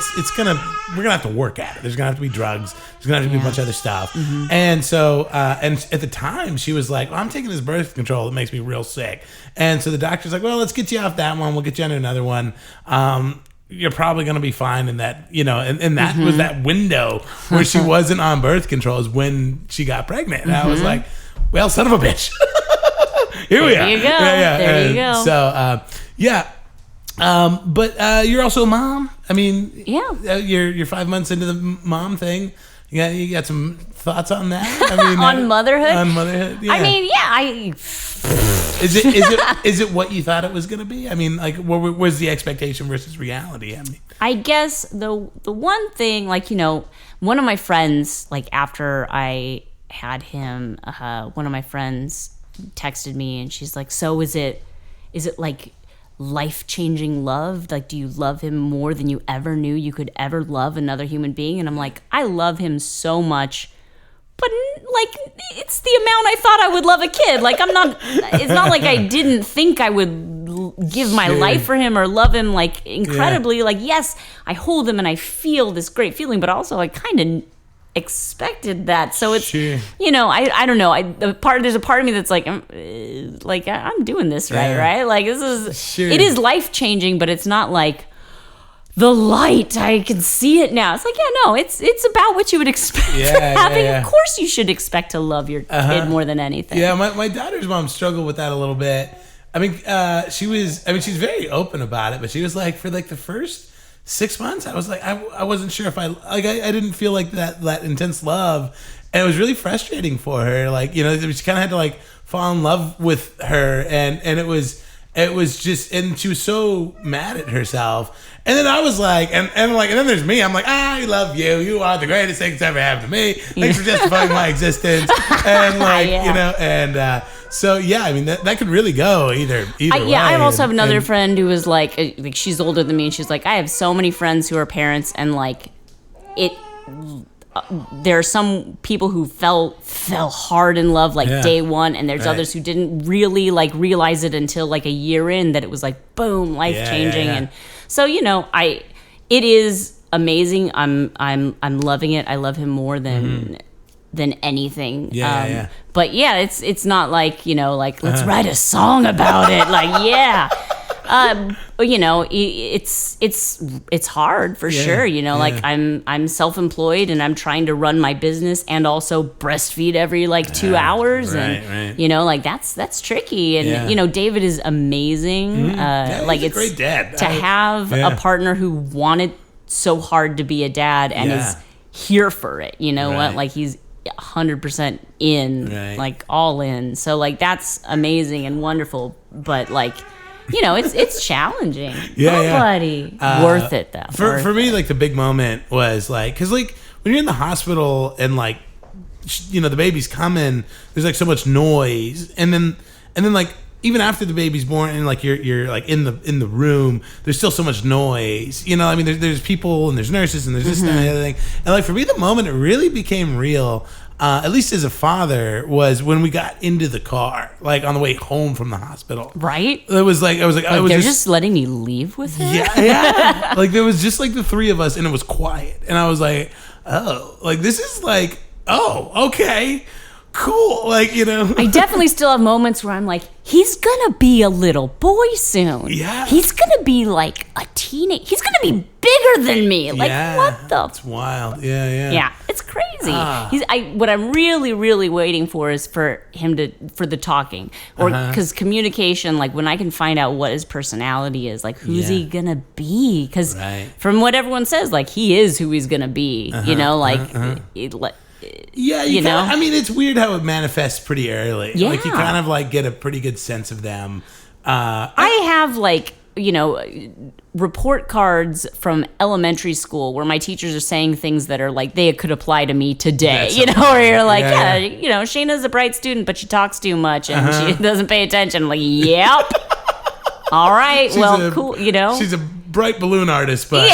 gonna have to work at it. There's gonna have to be drugs. There's gonna have to be a bunch of other stuff." And so, and at the time, she was like, well, "I'm taking this birth control that makes me real sick," and so the doctor's like, "Well, let's get you off that one. We'll get you on another one." You're probably going to be fine in that, and that was that window where she wasn't on birth control is when she got pregnant. And I was like, well, son of a bitch. Here we are. There you go. There you go. So, but you're also a mom. I mean, you're 5 months into the mom thing. You got some thoughts on that? I mean, on motherhood? On motherhood, yeah. I mean, Is it what you thought it was going to be? I mean, like, what was the expectation versus reality? I mean, I guess the one thing, like, one of my friends, like after I had him, one of my friends texted me, and she's like, "So is it like life-changing love? Like, do you love him more than you ever knew you could ever love another human being?" And I'm like, I love him so much, but like it's the amount I thought I would love a kid. Like it's not like I didn't think I would give my life for him or love him like incredibly. Like, yes, I hold him and I feel this great feeling, but also I kind of expected that. So it's, Sure. you know, I don't know. There's a part of me that's like, I'm doing this right? Like this is, Sure. it is life changing, but it's not like the light. I can see it now. It's like, yeah, no, it's about what you would expect from having. Of course, you should expect to love your kid more than anything. Yeah, my daughter's mom struggled with that a little bit. I mean, she's very open about it, but she was like, for like the first 6 months, I was like, I wasn't sure if I didn't feel like that intense love, and it was really frustrating for her. Like, you know, she kind of had to like fall in love with her, and it was just, and she was so mad at herself. And then I was like, and then there's me. I'm like, I love you. You are the greatest thing that's ever happened to me. Thanks for justifying my existence. And like, you know, and so yeah, I mean that could really go either way. Yeah, I also have another friend who was like she's older than me, and she's like, I have so many friends who are parents, and like there are some people who fell hard in love like day one, and there's others who didn't really like realize it until like a year in, that it was like boom, life changing. And so, you know, it is amazing. I'm loving it. I love him more than anything. But yeah, it's not like, you know, like let's write a song about it. Like you know, it's hard for sure. You know, like I'm self-employed and I'm trying to run my business and also breastfeed every like 2 hours, and you know, like that's tricky. And you know, David is amazing. Like he's it's a great dad. To have a partner who wanted so hard to be a dad and is here for it. You know what? Like he's 100% in, like all in. So like that's amazing and wonderful. But like, you know, it's challenging. Buddy. Worth it though. For me, like the big moment was like, because like when you're in the hospital and like, you know, the baby's coming, there's like so much noise, and then like even after the baby's born and like you're like in the room, there's still so much noise. You know, I mean, there's people and there's nurses and there's this and that and the other thing. And like for me, the moment it really became real, at least as a father, was when we got into the car, like on the way home from the hospital. Right? It was like, I was they're just letting me leave with her? Yeah. Like there was just like the three of us and it was quiet. And I was like, oh, like this is like, oh, okay, cool. Like, you know. I definitely still have moments where I'm like, he's gonna be a little boy soon. Yeah. He's gonna be like a teenage. He's gonna be bigger than me. Like, what the? It's wild. Yeah. Yeah, it's crazy. What I'm really, really waiting for is for him for the talking, or because communication. Like when I can find out what his personality is, like who's he gonna be? Because from what everyone says, like he is who he's gonna be. You know, like. Yeah, you know. I mean, it's weird how it manifests pretty early. Yeah. Like you kind of like get a pretty good sense of them. I have like, you know, report cards from elementary school where my teachers are saying things that are like they could apply to me today. You know, where you're like, you know, Shana's a bright student, but she talks too much and she doesn't pay attention. I'm like, yep. All right, cool. You know, she's a bright balloon artist, but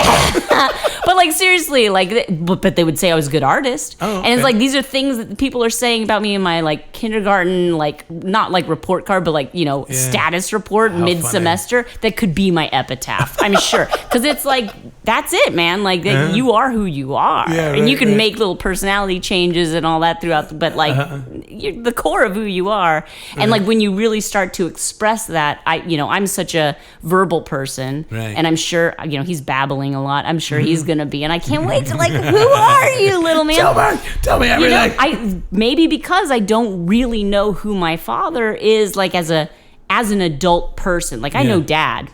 but like seriously, like, but they would say I was a good artist, and it's like these are things that people are saying about me in my like kindergarten, like not like report card, but like, you know, status report mid-semester that could be my epitaph. I'm sure, because it's like that's it, man. Like you are who you are, and you can make little personality changes and all that throughout. But like you're the core of who you are, and like when you really start to express that, I'm such a verbal person, and I'm sure, you know, he's babbling a lot. I'm sure he's gonna be, and I can't wait to like, who are you, little man? Tell me everything. You know, maybe because I don't really know who my father is, like as an adult person. Like I know dad,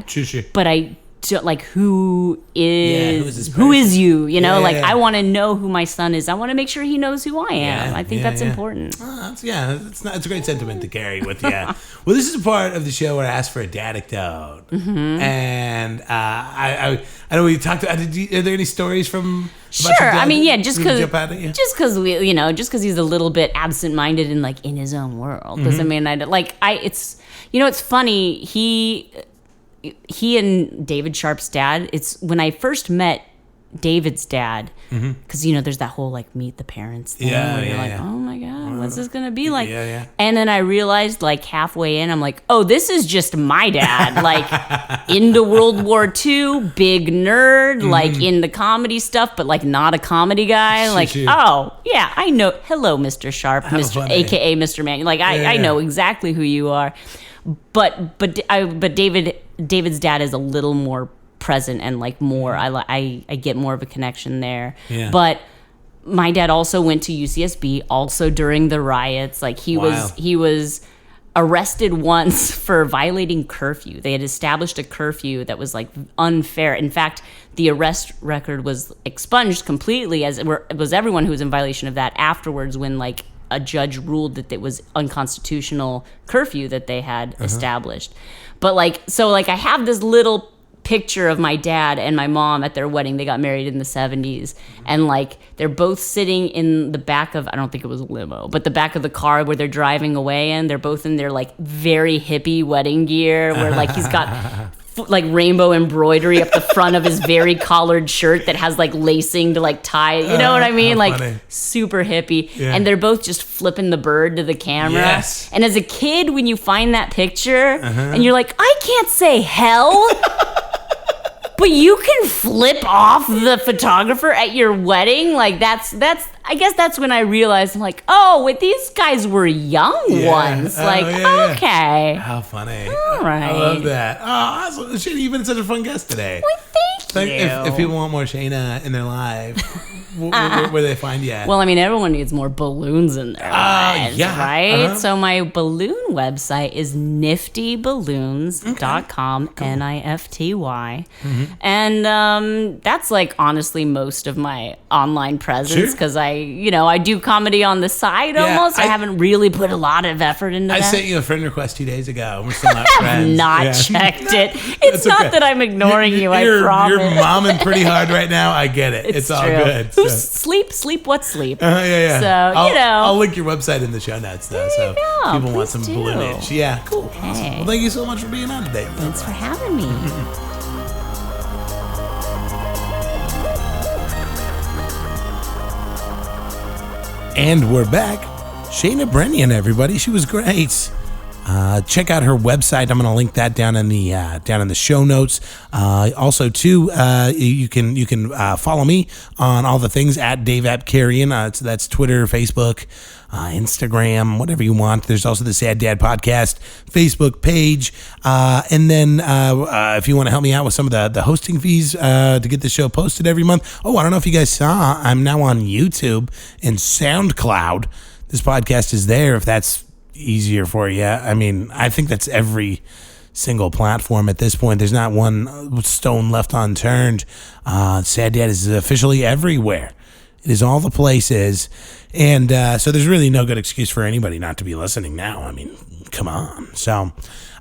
Sure. but I don't, like who is who is you? You know, I want to know who my son is. I want to make sure he knows who I am. I think that's important. It's a great sentiment to carry with you. Well, this is a part of the show where I ask for a dadictote, and I know we talked. Are there any stories from? Sure. I mean, yeah, just because he's a little bit absent-minded and like in his own world doesn't mean it's funny. He and David Sharp's dad, it's when I first met David's dad, because, you know, there's that whole like meet the parents thing where you're like, oh my God, what's this gonna be like? Yeah. And then I realized, like, halfway in, I'm like, oh, this is just my dad. Like, into World War II, big nerd, like, into comedy stuff, but, like, not a comedy guy. Like, oh, yeah, I know. Hello, Mr. Sharp, aka Mr. Man. Like, I know exactly who you are. But David's dad is a little more present and, like, more. I get more of a connection there. Yeah. But my dad also went to UCSB, also during the riots. Like, he was arrested once for violating curfew. They had established a curfew that was, like, unfair. In fact, the arrest record was expunged completely, as it was everyone who was in violation of that afterwards, when, like, a judge ruled that it was unconstitutional curfew that they had established. But, like, so, like, I have this little picture of my dad and my mom at their wedding. They got married in the 70s, and, like, they're both sitting in the back of, I don't think it was a limo, but the back of the car where they're driving away, and they're both in their, like, very hippie wedding gear, where, like, he's got like rainbow embroidery up the front of his very collared shirt that has, like, lacing to, like, tie, you know what I mean? Like, funny. super hippie. And they're both just flipping the bird to the camera. Yes. And as a kid, when you find that picture and you're like, I can't say hell, but you can flip off the photographer at your wedding. Like, that's I guess that's when I realized, I'm like, oh, wait, these guys were young once. Like, okay. How funny. All right. I love that. Oh, awesome. Shana, you've been such a fun guest today. Well, thank you. If people want more Shana in their life, where do they find you at? Well, I mean, everyone needs more balloons in their lives, right? So my balloon website is niftyballoons.com, NIFTY. And that's, like, honestly most of my online presence, because I do comedy on the side almost. I haven't really put a lot of effort into that. I sent you a friend request 2 days ago. We're still not friends. I have not checked it. It's not that I'm ignoring you, I promise. You're momming pretty hard right now. I get it. It's all true. good. Sleep, what's sleep? So, I'll link your website in the show notes, though, so people want some balloonage. Yeah, cool. Okay. Awesome. Well, thank you so much for being on today. Thanks for having me. And we're back. Shana Brenion, everybody. She was great. Check out her website. I'm going to link that down in the show notes. Also, too, you can follow me on all the things at Dave Apkarian. So that's Twitter, Facebook, Instagram, whatever you want. There's also the Sad Dad Podcast Facebook page. And then if you want to help me out with some of the hosting fees to get the show posted every month. Oh, I don't know if you guys saw, I'm now on YouTube and SoundCloud. This podcast is there if that's easier for you. I mean, I think that's every single platform at this point. There's not one stone left unturned. Sad Dad is officially everywhere. It is all the places. And so there's really no good excuse for anybody not to be listening now. I mean, come on. So,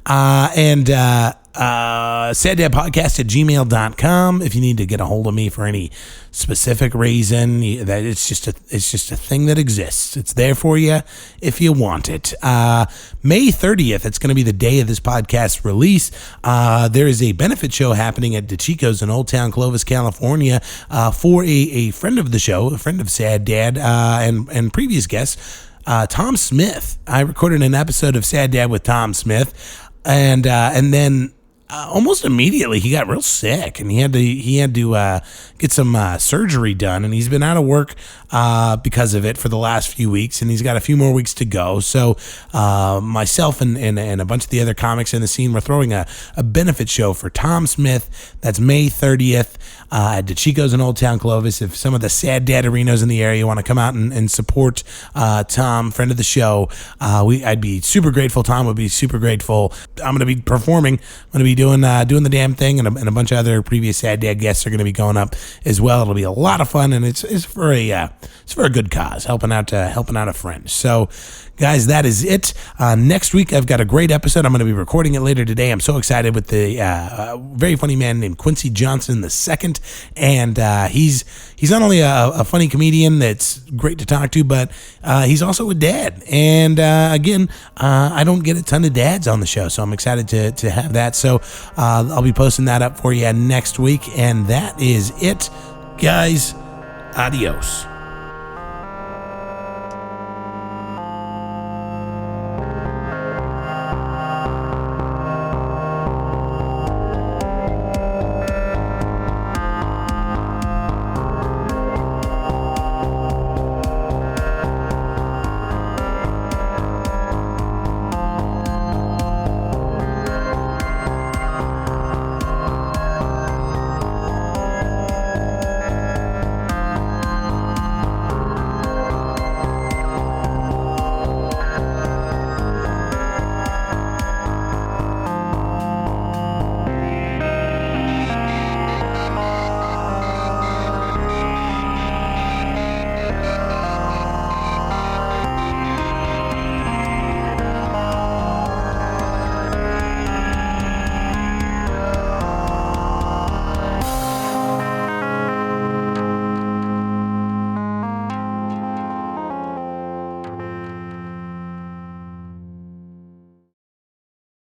saddadpodcast@gmail.com if you need to get a hold of me for any specific reason. That it's just a thing that exists. It's there for you if you want it. May 30th, it's going to be the day of this podcast release. There is a benefit show happening at DeChico's in Old Town Clovis, California, for a friend of the show, a friend of Sad Dad, and previous guests, Tom Smith. I recorded an episode of Sad Dad with Tom Smith, and then almost immediately he got real sick, and he had to get some surgery done, and he's been out of work because of it for the last few weeks, and he's got a few more weeks to go. So myself and a bunch of the other comics in the scene, we're throwing a benefit show for Tom Smith. That's May 30th at DeChico's in Old Town Clovis. If some of the Sad Dad arenas in the area want to come out and support Tom, friend of the show, I'd be super grateful. Tom would be super grateful. I'm going to be performing. I'm going to be doing the damn thing, and a bunch of other previous Sad Dad guests are going to be going up as well. It'll be a lot of fun, and it's for a good cause, helping out a friend. So, guys, that is it. Next week, I've got a great episode. I'm going to be recording it later today. I'm so excited with the very funny man named Quincy Johnson II, and he's not only a funny comedian that's great to talk to, but he's also a dad. And again, I don't get a ton of dads on the show, so I'm excited to have that. So I'll be posting that up for you next week, and that is it, guys. Adios.